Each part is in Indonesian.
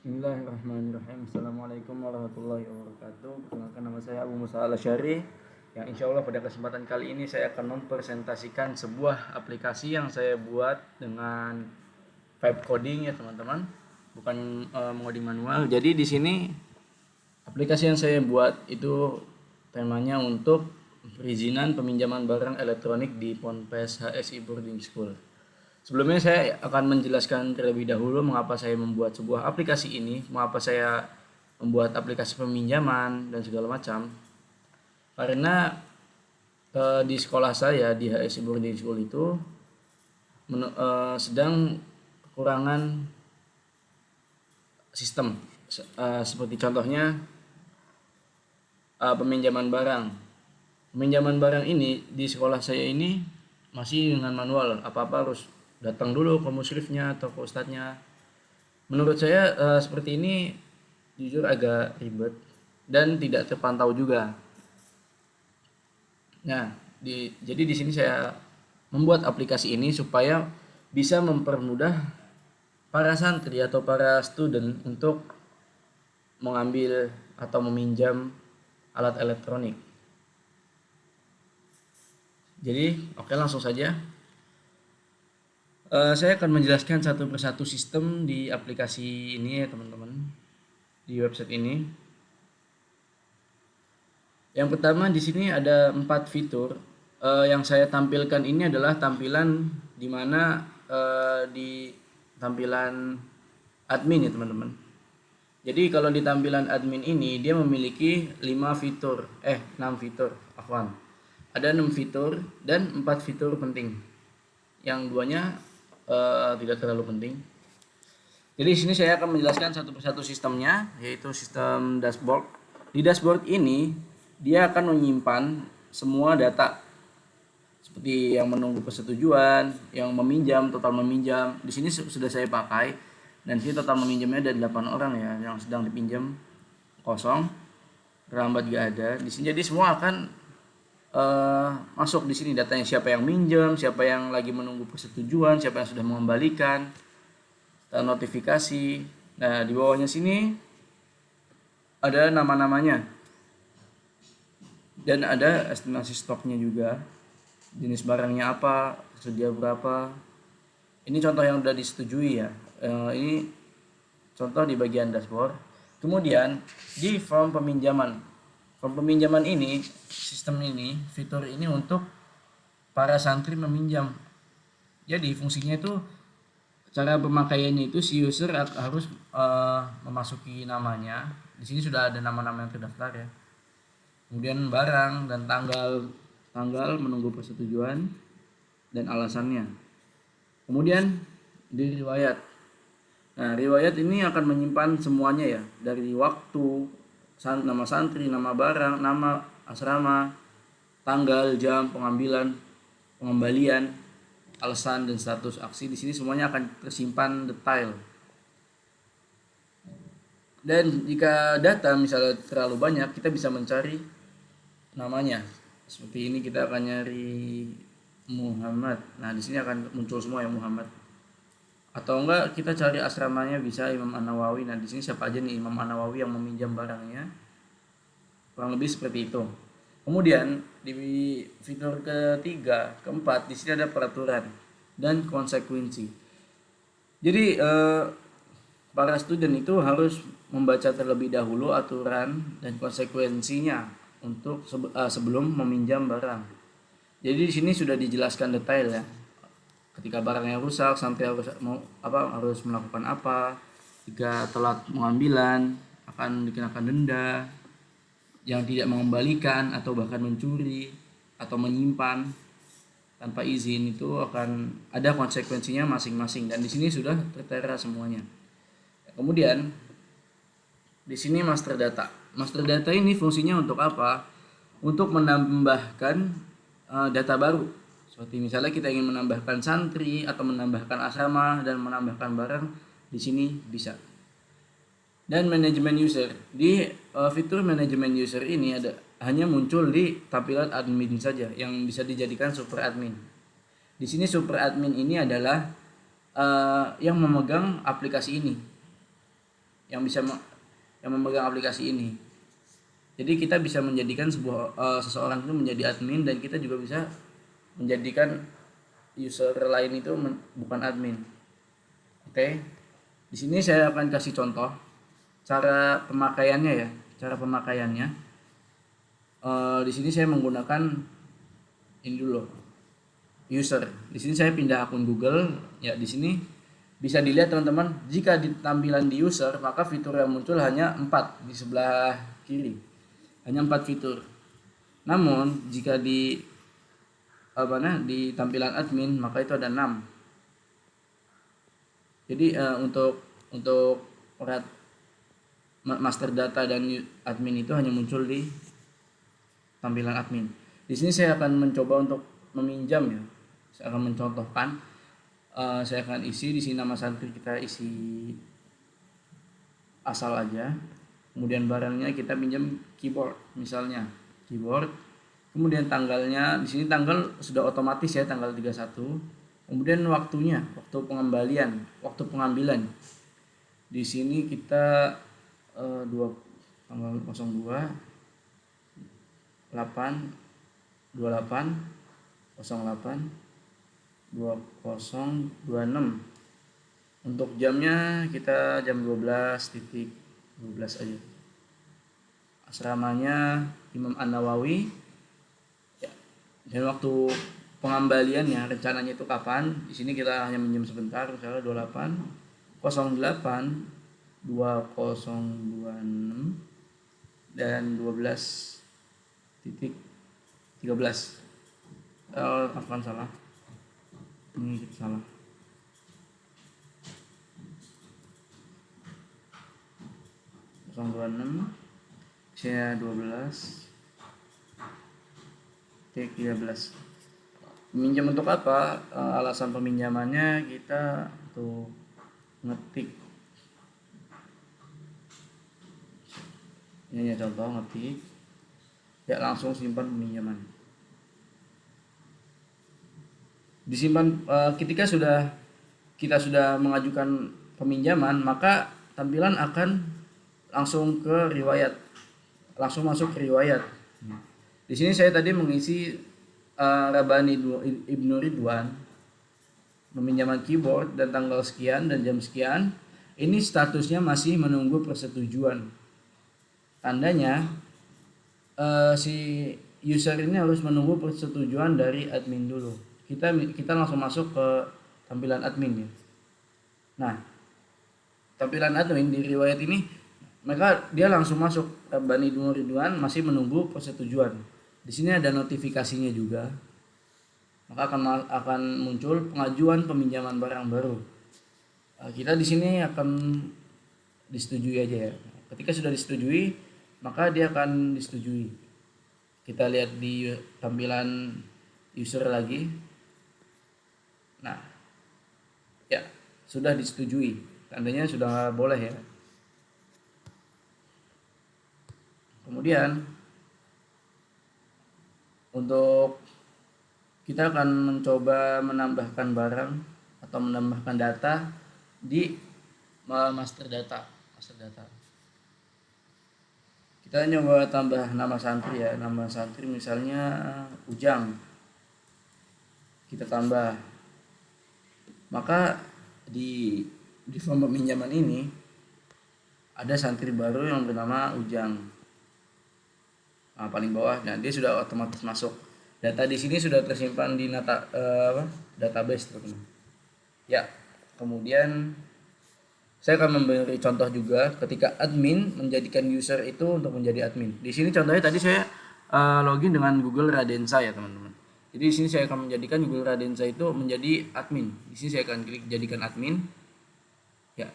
Bismillahirrahmanirrahim. Assalamualaikum warahmatullahi wabarakatuh. Perkenalkan, nama saya Abu Musa Al-Asyari. Yang insya Allah pada kesempatan kali ini saya akan mempresentasikan sebuah aplikasi yang saya buat dengan vibe coding ya teman-teman, bukan mengoding manual. Jadi di sini aplikasi yang saya buat itu temanya untuk perizinan peminjaman barang elektronik di Ponpes HSI Boarding School. Sebelumnya saya akan menjelaskan terlebih dahulu mengapa saya membuat sebuah aplikasi ini, mengapa saya membuat aplikasi peminjaman dan segala macam. Karena di sekolah saya di HSI Boarding School itu sedang kekurangan sistem. Seperti contohnya peminjaman barang. Peminjaman barang ini di sekolah saya ini masih dengan manual, apa-apa harus datang dulu ke musyrifnya atau ke ustadznya. Menurut saya seperti ini jujur agak ribet dan tidak terpantau juga. Nah, jadi di sini saya membuat aplikasi ini supaya bisa mempermudah para santri atau para student untuk mengambil atau meminjam alat elektronik. Jadi, oke, langsung saja. Saya akan menjelaskan satu persatu sistem di aplikasi ini ya teman-teman, di website ini. Yang pertama di sini ada 4 fitur. Yang saya tampilkan ini adalah tampilan di mana di tampilan admin ya teman-teman. Jadi kalau di tampilan admin ini dia memiliki 6 fitur. Ada 6 fitur dan 4 fitur penting. Yang duanya tidak terlalu penting. Jadi di sini saya akan menjelaskan satu persatu sistemnya, yaitu sistem dashboard. Di dashboard ini dia akan menyimpan semua data seperti yang menunggu persetujuan, yang meminjam, total meminjam. Di sini sudah saya pakai dan sini total meminjamnya ada 8 orang ya yang sedang dipinjam, kosong, terlambat juga ada. Di sini jadi semua akan masuk di sini datanya, siapa yang minjem, siapa yang lagi menunggu persetujuan, siapa yang sudah mengembalikan, dan notifikasi. Nah, di bawahnya sini ada nama-namanya dan ada estimasi stoknya juga, jenis barangnya apa, sedia berapa. Ini contoh yang sudah disetujui ya. Ini contoh di bagian dashboard. Kemudian di form peminjaman. Form peminjaman ini, sistem ini, fitur ini untuk para santri meminjam. Jadi fungsinya itu, cara pemakaiannya itu si user harus memasuki namanya. Di sini sudah ada nama-nama yang terdaftar ya. Kemudian barang dan tanggal menunggu persetujuan dan alasannya. Kemudian di riwayat. Nah, riwayat ini akan menyimpan semuanya ya, dari waktu, nama santri, nama barang, nama asrama, tanggal, jam pengambilan, pengembalian, alasan dan status aksi. Di sini semuanya akan tersimpan detail. Dan jika data misalnya terlalu banyak, kita bisa mencari namanya. Seperti ini kita akan nyari Muhammad. Nah, di sini akan muncul semua ya Muhammad. Atau enggak kita cari asramanya, bisa Imam An-Nawawi. Nah, di sini siapa aja nih Imam An-Nawawi yang meminjam barangnya. Kurang lebih seperti itu. Kemudian di fitur ketiga, keempat, di sini ada peraturan dan konsekuensi. Jadi para student itu harus membaca terlebih dahulu aturan dan konsekuensinya untuk sebelum meminjam barang. Jadi di sini sudah dijelaskan detail ya. Ketika barangnya rusak, sampai harus melakukan apa. Jika telat pengambilan akan dikenakan denda. Yang tidak mengembalikan atau bahkan mencuri atau menyimpan tanpa izin itu akan ada konsekuensinya masing-masing, dan di sini sudah tertera semuanya. Kemudian di sini master data. Master data ini fungsinya untuk apa? Untuk menambahkan data baru. Seperti misalnya kita ingin menambahkan santri atau menambahkan asrama dan menambahkan barang, di sini bisa. Dan manajemen user. Di fitur manajemen user ini hanya muncul di tampilan admin saja yang bisa dijadikan super admin. Di sini super admin ini adalah yang memegang aplikasi ini. yang yang memegang aplikasi ini. Jadi kita bisa menjadikan seseorang itu menjadi admin, dan kita juga bisa menjadikan user lain itu bukan admin. Oke. Di sini saya akan kasih contoh cara pemakaiannya ya. Cara pemakaiannya. Di sini saya menggunakan ini dulu. User. Di sini saya pindah akun Google. Ya, di sini bisa dilihat teman-teman, jika di tampilan di user, maka fitur yang muncul hanya 4 di sebelah kiri. Hanya 4 fitur. Namun jika di tampilan admin, maka itu ada 6. Jadi untuk master data dan admin itu hanya muncul di tampilan admin. Di sini saya akan mencoba untuk meminjam ya. Saya akan mencontohkan. Saya akan isi di sini nama santri, kita isi asal aja. Kemudian barangnya kita pinjam keyboard, misalnya keyboard. Kemudian tanggalnya, di sini tanggal sudah otomatis ya, tanggal 31. Kemudian waktunya, waktu pengambilan. Di sini kita tanggal 02 8 28 08 2026. Untuk jamnya kita jam 12 aja. Asramanya Imam An-Nawawi ya. Dan waktu pengembaliannya rencananya itu kapan? Di sini kita hanya minjem sebentar, misalnya 28 08 2026 dan 12.13. Apaan salah? Ini salah. Saya 12.13. Meminjam untuk apa? Alasan peminjamannya kita untuk ngetik. Ini ya contoh ngetik. Ya, langsung simpan peminjaman. Disimpan ketika kita sudah mengajukan peminjaman, maka tampilan akan langsung ke riwayat, langsung masuk ke riwayat. Di sini saya tadi mengisi Rabani Ibnu Ridwan, meminjamkan keyboard dan tanggal sekian dan jam sekian. Ini statusnya masih menunggu persetujuan. Tandanya si user ini harus menunggu persetujuan dari admin dulu. Kita langsung masuk ke tampilan admin ya. Nah, tampilan admin di riwayat ini, maka dia langsung masuk. Bani Ridwan masih menunggu persetujuan. Di sini ada notifikasinya juga. Maka akan muncul pengajuan peminjaman barang baru. Kita di sini akan disetujui aja ya. Ketika sudah disetujui, maka dia akan disetujui. Kita lihat di tampilan user lagi. Nah, ya sudah disetujui. Tandanya sudah boleh ya. Kemudian untuk kita akan mencoba menambahkan barang atau menambahkan data di master data. Kita nyoba tambah nama santri ya. Nama santri misalnya Ujang. Kita tambah. Maka di form peminjaman ini ada santri baru yang bernama Ujang. Paling bawah, dan dia sudah otomatis masuk. Data di sini sudah tersimpan di database teman-teman. Ya, kemudian saya akan memberi contoh juga ketika admin menjadikan user itu untuk menjadi admin. Di sini contohnya tadi saya login dengan Google Radensa ya teman-teman. Jadi di sini saya akan menjadikan Google Radensa itu menjadi admin. Di sini saya akan klik jadikan admin. Ya.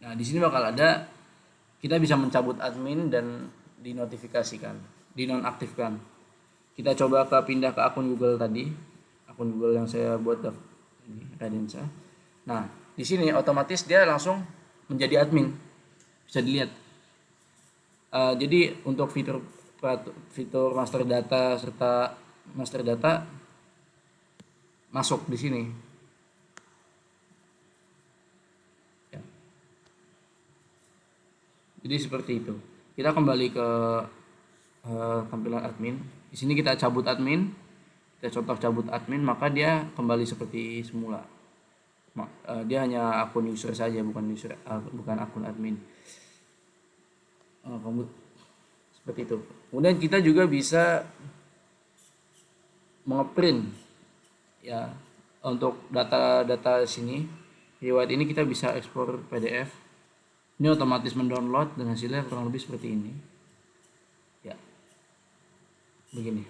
Nah, di sini bakal ada, kita bisa mencabut admin dan dinotifikasikan, dinonaktifkan. Kita coba pindah ke akun Google tadi, akun Google yang saya buat ini Radensa. Nah, di sini otomatis dia langsung menjadi admin, bisa dilihat. Jadi untuk fitur master data serta master data masuk di sini. Ya. Jadi seperti itu. Kita kembali ke tampilan admin. Di sini kita cabut admin, kita contoh cabut admin, maka dia kembali seperti semula. Dia hanya akun user saja, bukan akun admin. Seperti itu. Kemudian kita juga bisa mengeprint ya untuk data-data sini. Riwayat ini kita bisa ekspor PDF. Ini otomatis mendownload dan hasilnya kurang lebih seperti ini. Ya. Begini.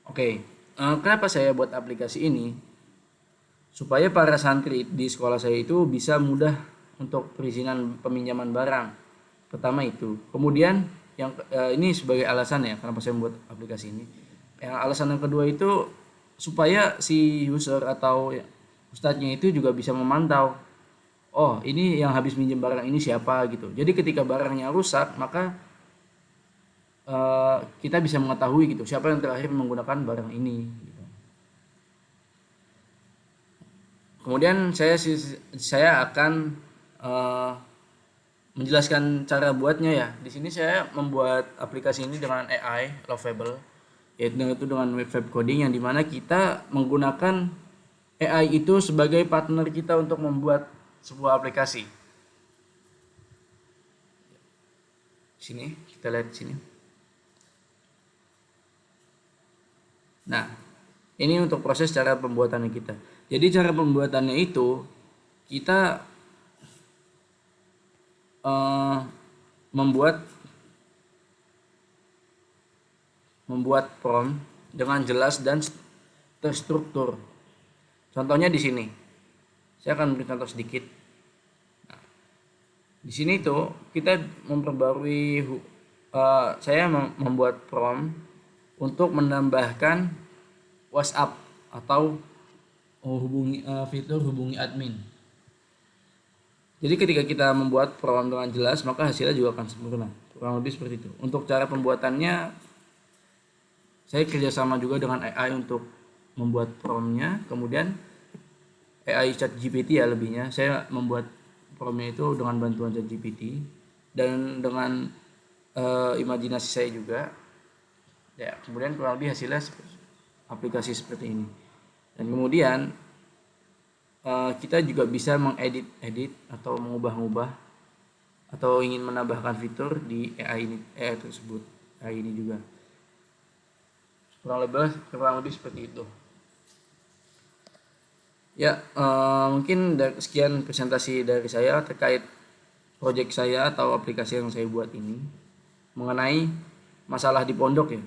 Oke. Kenapa saya buat aplikasi ini? Supaya para santri di sekolah saya itu bisa mudah untuk perizinan peminjaman barang. Pertama itu. Kemudian yang ini sebagai alasan ya kenapa saya membuat aplikasi ini. Yang alasan yang kedua itu supaya si user atau ustadznya itu juga bisa memantau, oh ini yang habis minjem barang ini siapa gitu. Jadi ketika barangnya rusak maka kita bisa mengetahui gitu siapa yang terakhir menggunakan barang ini gitu. Kemudian saya akan menjelaskan cara buatnya ya. Di sini saya membuat aplikasi ini dengan AI Lovable, yaitu dengan web coding yang dimana kita menggunakan AI itu sebagai partner kita untuk membuat sebuah aplikasi. Sini kita lihat sini. Nah, ini untuk proses cara pembuatannya kita. Jadi cara pembuatannya itu kita membuat prompt dengan jelas dan terstruktur. Contohnya di sini. Saya akan beri contoh sedikit. Nah, di sini tuh kita memperbarui saya membuat prompt untuk menambahkan WhatsApp atau fitur hubungi admin. Jadi ketika kita membuat prompt dengan jelas maka hasilnya juga akan sempurna. Kurang lebih seperti itu. Untuk cara pembuatannya saya kerjasama juga dengan AI untuk membuat promptnya. Kemudian AI ChatGPT ya lebihnya. Saya membuat promptnya itu dengan bantuan ChatGPT dan dengan imajinasi saya juga. Ya, kemudian kurang lebih hasilnya aplikasi seperti ini. Dan kemudian kita juga bisa mengedit atau mengubah-ubah atau ingin menambahkan fitur di AI tersebut, AI ini juga. Kurang lebih seperti itu. Ya, mungkin sekian presentasi dari saya terkait proyek saya atau aplikasi yang saya buat ini mengenai masalah di pondok ya.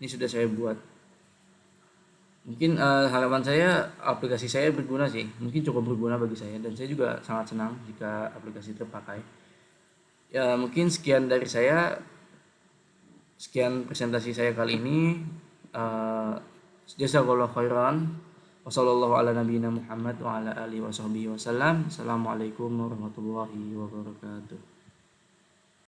Ini sudah saya buat. Mungkin harapan saya aplikasi saya berguna sih, mungkin cukup berguna bagi saya dan saya juga sangat senang jika aplikasi terpakai. Ya mungkin sekian dari saya, sekian presentasi saya kali ini. Jazakallahu khairan. Wassallallahu ala nabiyina Muhammad wa ala alihi wasallam. Assalamualaikum warahmatullahi wabarakatuh.